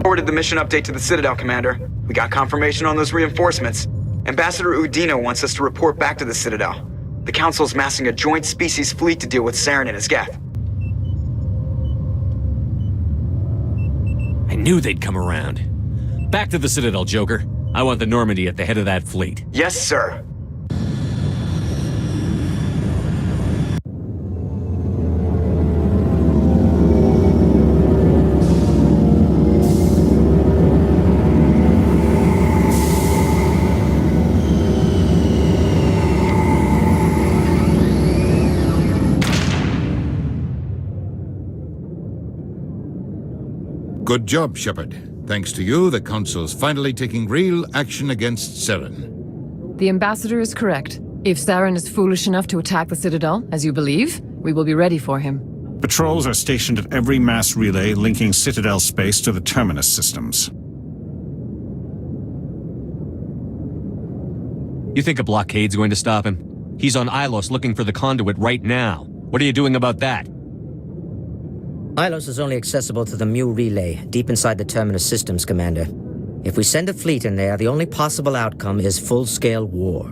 forwarded the mission update to the Citadel, Commander. We got confirmation on those reinforcements. Ambassador Udina wants us to report back to the Citadel. The Council's massing a joint species fleet to deal with Saren and his Geth. I knew they'd come around. Back to the Citadel, Joker. I want the Normandy at the head of that fleet. Yes, sir. Good job, Shepard. Thanks to you, the Council's finally taking real action against Saren. The Ambassador is correct. If Saren is foolish enough to attack the Citadel, as you believe, we will be ready for him. Patrols are stationed at every mass relay linking Citadel space to the Terminus systems. You think a blockade's going to stop him? He's on Ilos looking for the conduit right now. What are you doing about that? Ilos is only accessible to the Mu relay, deep inside the Terminus systems, Commander. If we send a fleet in there, the only possible outcome is full-scale war.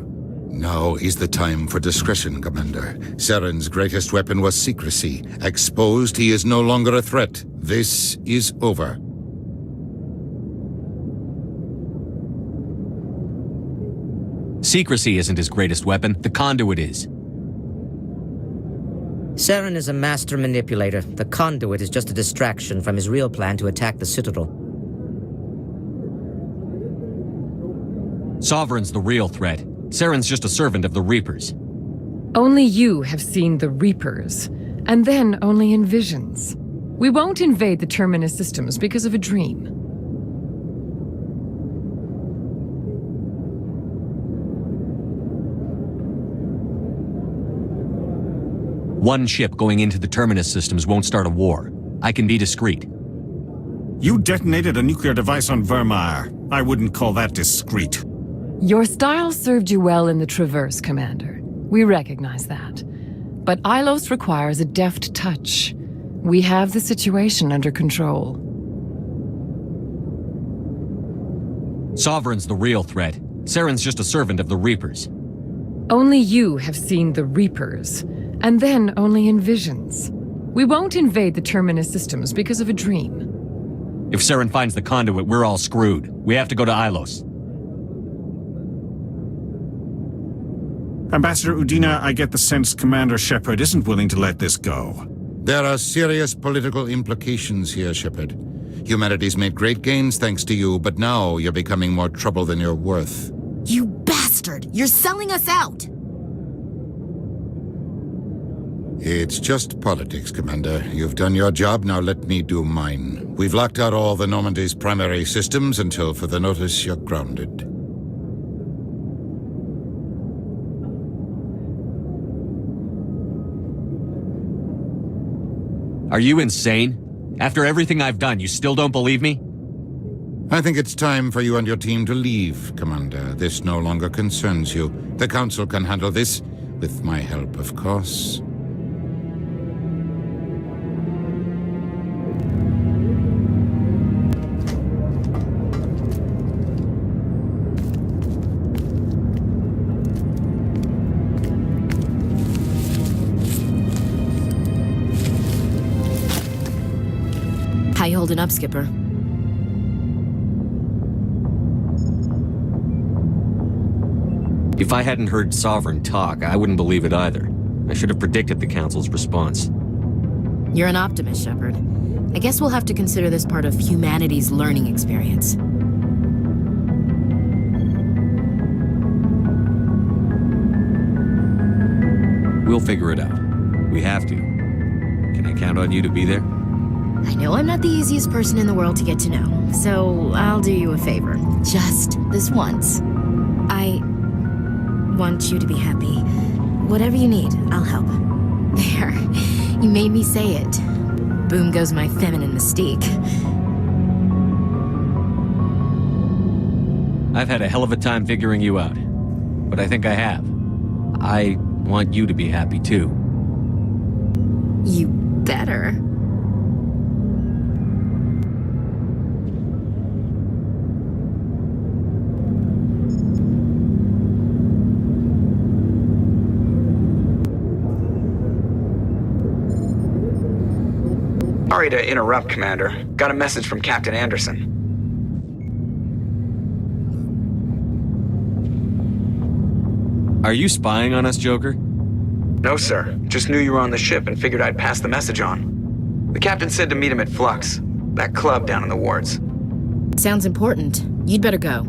Now is the time for discretion, Commander. Saren's greatest weapon was secrecy. Exposed, he is no longer a threat. This is over. Secrecy isn't his greatest weapon. The conduit is. Saren is a master manipulator. The conduit is just a distraction from his real plan to attack the Citadel. Sovereign's the real threat. Saren's just a servant of the Reapers. Only you have seen the Reapers, and then only in visions. We won't invade the Terminus systems because of a dream. One ship going into the Terminus systems won't start a war. I can be discreet. You detonated a nuclear device on Vermeer. I wouldn't call that discreet. Your style served you well in the Traverse, Commander. We recognize that. But Ilos requires a deft touch. We have the situation under control. Sovereign's the real threat. Saren's just a servant of the Reapers. Only you have seen the Reapers, and then only in visions. We won't invade the Terminus systems because of a dream. If Saren finds the conduit, we're all screwed. We have to go to Ilos. Ambassador Udina, I get the sense Commander Shepard isn't willing to let this go. There are serious political implications here, Shepard. Humanity's made great gains thanks to you, but now you're becoming more trouble than you're worth. You bastard! You're selling us out! It's just politics, Commander. You've done your job, now let me do mine. We've locked out all the Normandy's primary systems until further notice you're grounded. Are you insane? After everything I've done, you still don't believe me? I think it's time for you and your team to leave, Commander. This no longer concerns you. The Council can handle this, with my help, of course. How you holding up, Skipper? If I hadn't heard Sovereign talk, I wouldn't believe it either. I should have predicted the Council's response. You're an optimist, Shepard. I guess we'll have to consider this part of humanity's learning experience. We'll figure it out. We have to. Can I count on you to be there? I know I'm not the easiest person in the world to get to know, so I'll do you a favor. Just this once. I want you to be happy. Whatever you need, I'll help. There. You made me say it. Boom goes my feminine mystique. I've had a hell of a time figuring you out. But I think I have. I want you to be happy too. You better. Sorry to interrupt, Commander. Got a message from Captain Anderson. Are you spying on us, Joker? No, sir. Just knew you were on the ship and figured I'd pass the message on. The captain said to meet him at Flux, that club down in the wards. Sounds important. You'd better go.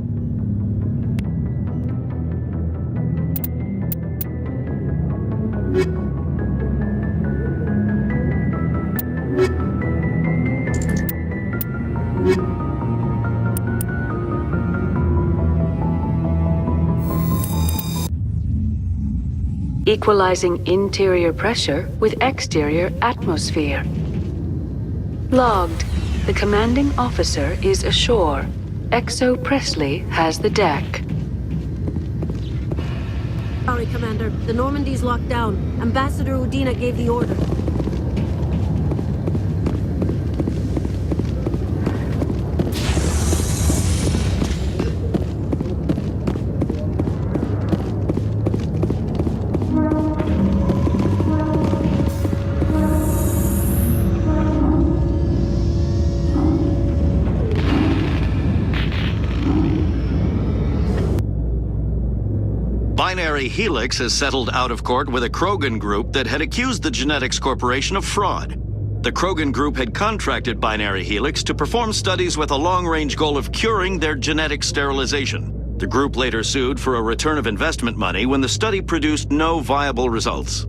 Equalizing interior pressure with exterior atmosphere. Logged. The commanding officer is ashore. Exo Presley has the deck. Sorry, Commander. The Normandy's locked down. Ambassador Udina gave the order. Binary Helix has settled out of court with a Krogan group that had accused the Genetics Corporation of fraud. The Krogan group had contracted Binary Helix to perform studies with a long-range goal of curing their genetic sterilization. The group later sued for a return of investment money when the study produced no viable results.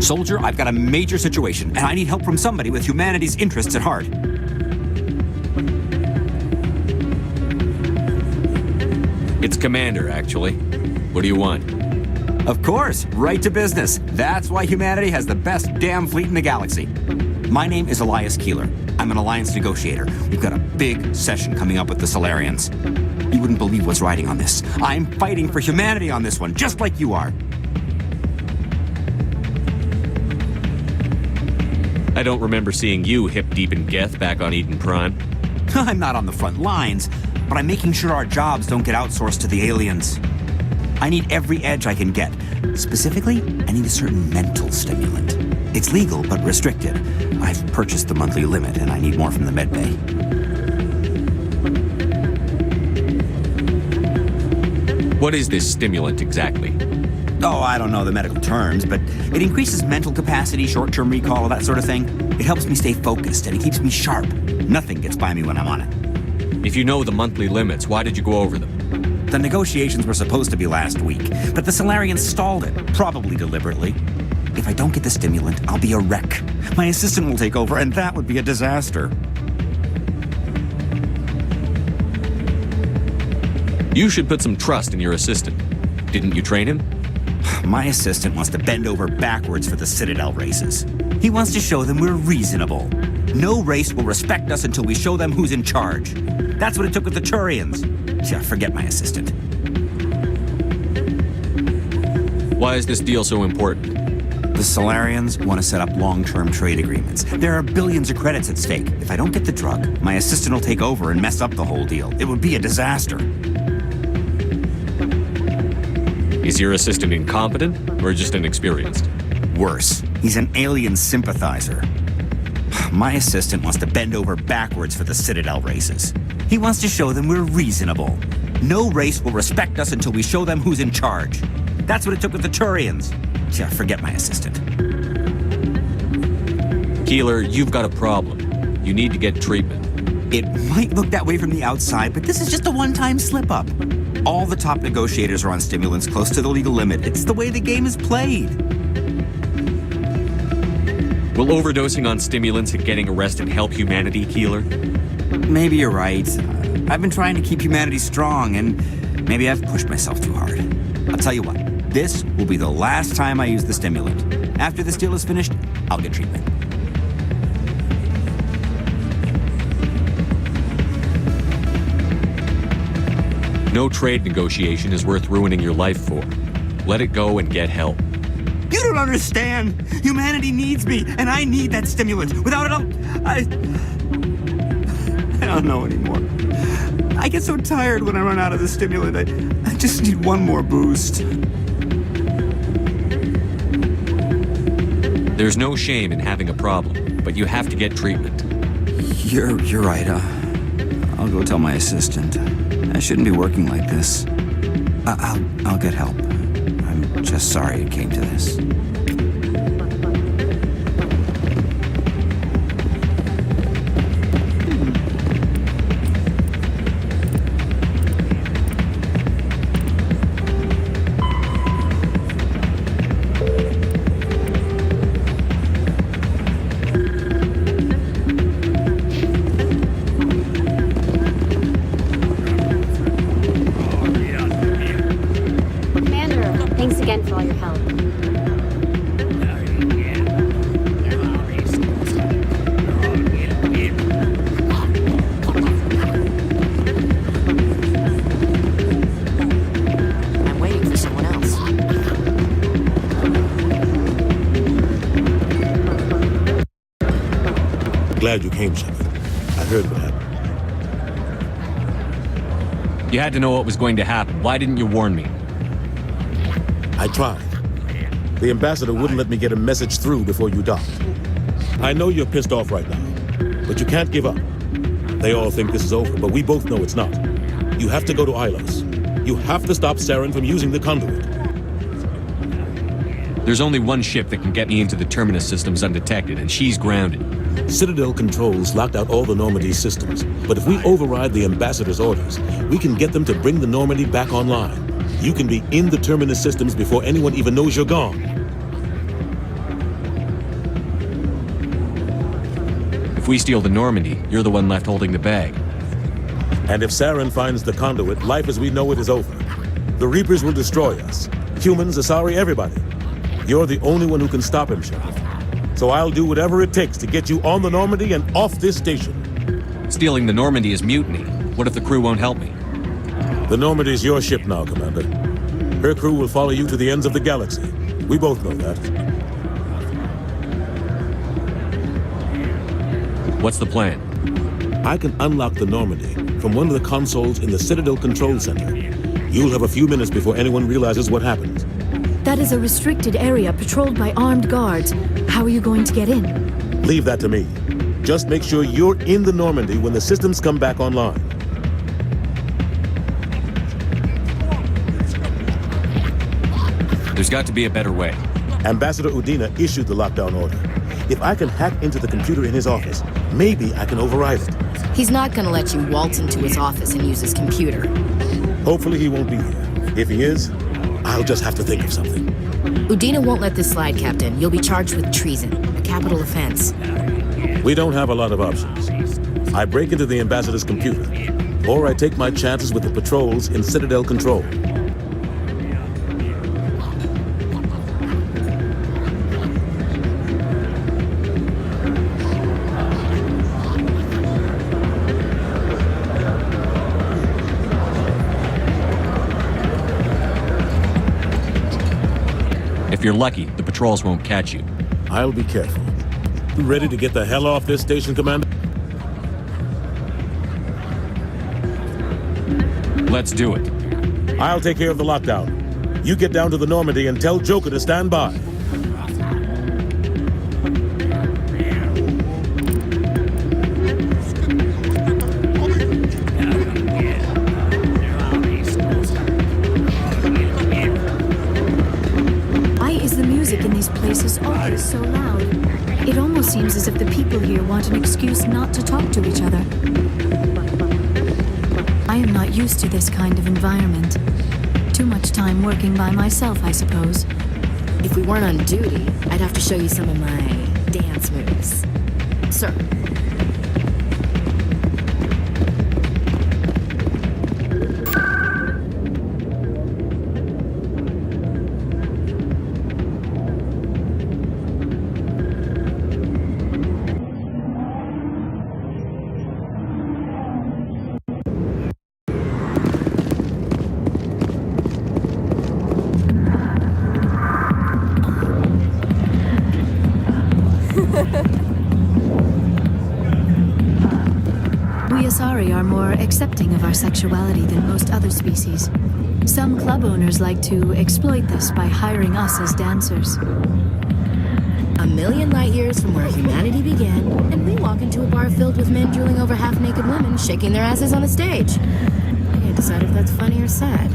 Soldier, I've got a major situation, and I need help from somebody with humanity's interests at heart. It's Commander, actually. What do you want? Of course, right to business. That's why humanity has the best damn fleet in the galaxy. My name is Elias Keeler. I'm an alliance negotiator. We've got a big session coming up with the Solarians. You wouldn't believe what's riding on this. I'm fighting for humanity on this one, just like you are. I don't remember seeing you hip-deep in Geth back on Eden Prime. I'm not on the front lines, but I'm making sure our jobs don't get outsourced to the aliens. I need every edge I can get. Specifically, I need a certain mental stimulant. It's legal, but restricted. I've purchased the monthly limit, and I need more from the medbay. What is this stimulant exactly? Oh, I don't know the medical terms, but it increases mental capacity, short-term recall, that sort of thing. It helps me stay focused, and it keeps me sharp. Nothing gets by me when I'm on it. If you know the monthly limits, why did you go over them? The negotiations were supposed to be last week, but the Solarians stalled it, probably deliberately. If I don't get the stimulant, I'll be a wreck. My assistant will take over, and that would be a disaster. You should put some trust in your assistant. Didn't you train him? My assistant wants to bend over backwards for the Citadel races. He wants to show them we're reasonable. No race will respect us until we show them who's in charge. That's what it took with the Turians. Yeah, forget my assistant. Why is this deal so important? The Solarians want to set up long-term trade agreements. There are billions of credits at stake. If I don't get the drug, my assistant will take over and mess up the whole deal. It would be a disaster. Is your assistant incompetent or just inexperienced? Worse. He's an alien sympathizer. My assistant wants to bend over backwards for the Citadel races. He wants to show them we're reasonable. No race will respect us until we show them who's in charge. That's what it took with the Turians. Yeah, forget my assistant. Keeler, you've got a problem. You need to get treatment. It might look that way from the outside, but this is just a one-time slip-up. All the top negotiators are on stimulants close to the legal limit. It's the way the game is played. Will overdosing on stimulants and getting arrested help humanity, Keeler? Maybe you're right. I've been trying to keep humanity strong, and maybe I've pushed myself too hard. I'll tell you what, this will be the last time I use the stimulant. After this deal is finished, I'll get treatment. No trade negotiation is worth ruining your life for. Let it go and get help. You don't understand. Humanity needs me, and I need that stimulant. Without it, I don't know anymore. I get so tired when I run out of the stimulant. I just need one more boost. There's no shame in having a problem, but you have to get treatment. You're right. I'll go tell my assistant. I shouldn't be working like this. I'll get help. I'm just sorry it came to this. Thanks again for all your help. I'm waiting for someone else. Glad you came, Shepard. I heard what happened. You had to know what was going to happen. Why didn't you warn me? I tried. The ambassador wouldn't let me get a message through before you docked. I know you're pissed off right now, but you can't give up. They all think this is over, but we both know it's not. You have to go to Ilos. You have to stop Saren from using the conduit. There's only one ship that can get me into the Terminus systems undetected, and she's grounded. Citadel controls locked out all the Normandy systems, but if we override the ambassador's orders, we can get them to bring the Normandy back online. You can be in the Terminus systems before anyone even knows you're gone. If we steal the Normandy, you're the one left holding the bag. And if Saren finds the conduit, life as we know it is over. The Reapers will destroy us. Humans, Asari, everybody. You're the only one who can stop him, Shepard. So I'll do whatever it takes to get you on the Normandy and off this station. Stealing the Normandy is mutiny. What if the crew won't help me? The Normandy's your ship now, Commander. Her crew will follow you to the ends of the galaxy. We both know that. What's the plan? I can unlock the Normandy from one of the consoles in the Citadel Control Center. You'll have a few minutes before anyone realizes what happened. That is a restricted area patrolled by armed guards. How are you going to get in? Leave that to me. Just make sure you're in the Normandy when the systems come back online. There's got to be a better way. Ambassador Udina issued the lockdown order. If I can hack into the computer in his office, maybe I can override it. He's not gonna let you waltz into his office and use his computer. Hopefully he won't be here. If he is, I'll just have to think of something. Udina won't let this slide, Captain. You'll be charged with treason, a capital offense. We don't have a lot of options. I break into the ambassador's computer, or I take my chances with the patrols in Citadel Control. If you're lucky, the patrols won't catch you. I'll be careful. You ready to get the hell off this station, Commander? Let's do it. I'll take care of the lockdown. You get down to the Normandy and tell Joker to stand by. want an excuse not to talk to each other. I am not used to this kind of environment. Too much time working by myself, I suppose. If we weren't on duty, I'd have to show you some of my dance moves. Sir. We Asari are more accepting of our sexuality than most other species. Some club owners like to exploit this by hiring us as dancers. A million light years from where humanity began, and we walk into a bar filled with men drooling over half-naked women shaking their asses on a stage. I can't decide if that's funny or sad.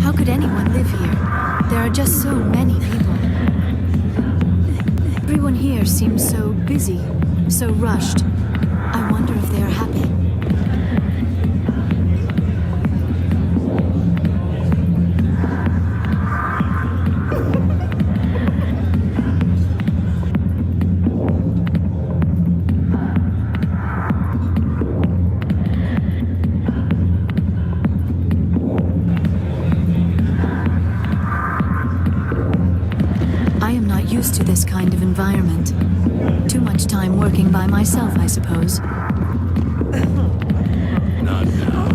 How could anyone live here? There are just so many people. Everyone here seems so busy, so rushed. I wonder if they are happy. I am not used to this kind of environment. Too much time working by myself, I suppose. Not now.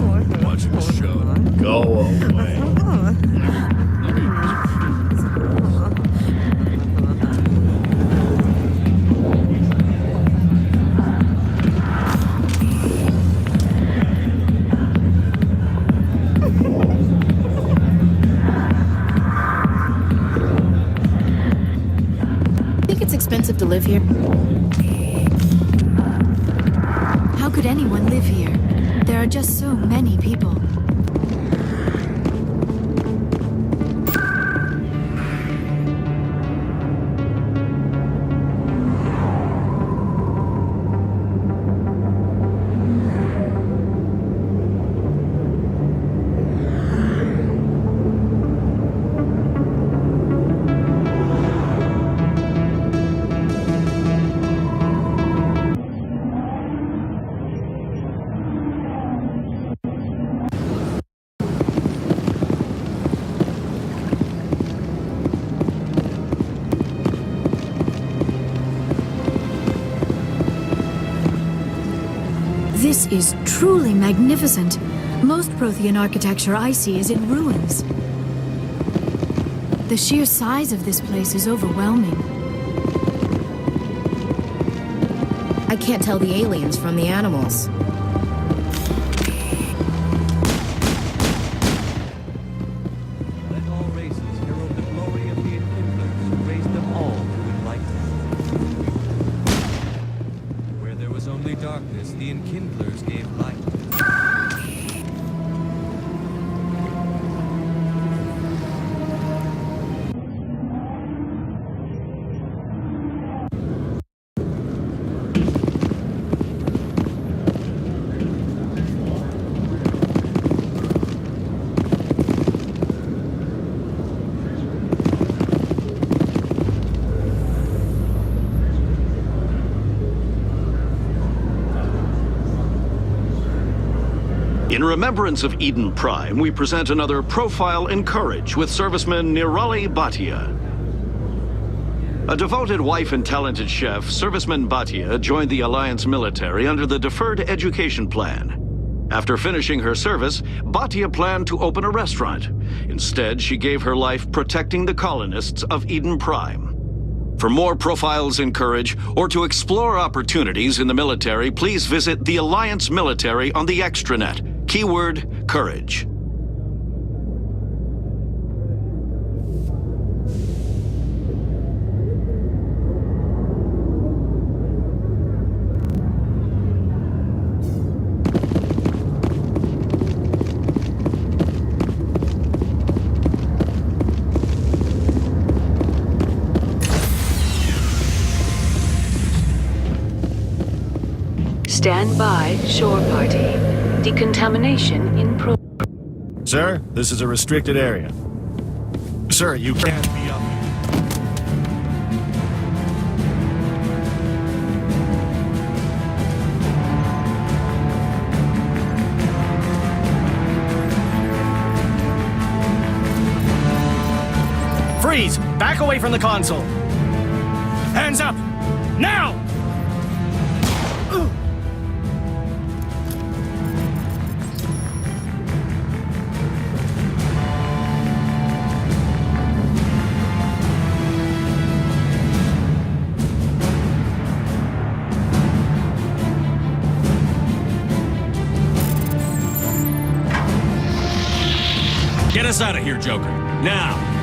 Watching the show. Go away. Think it's expensive to live here? How could anyone live here? There are just so many people. This is truly magnificent. Most Prothean architecture I see is in ruins. The sheer size of this place is overwhelming. I can't tell the aliens from the animals. Let all races herald the glory of the Enkindlers who raised them all to enlightenment. Where there was only darkness, the Enkindlers gave light. In remembrance of Eden Prime, we present another Profile in Courage with serviceman Nirali Bhatia. A devoted wife and talented chef, serviceman Bhatia joined the Alliance military under the Deferred Education Plan. After finishing her service, Bhatia planned to open a restaurant. Instead, she gave her life protecting the colonists of Eden Prime. For more Profiles in Courage, or to explore opportunities in the military, please visit the Alliance Military on the extranet. Keyword, Courage. Stand by, shore party. Decontamination in progress. Sir, this is a restricted area. Sir, you can't be up here. Freeze! Back away from the console! Hands up! Now! Get us out of here, Joker. Now!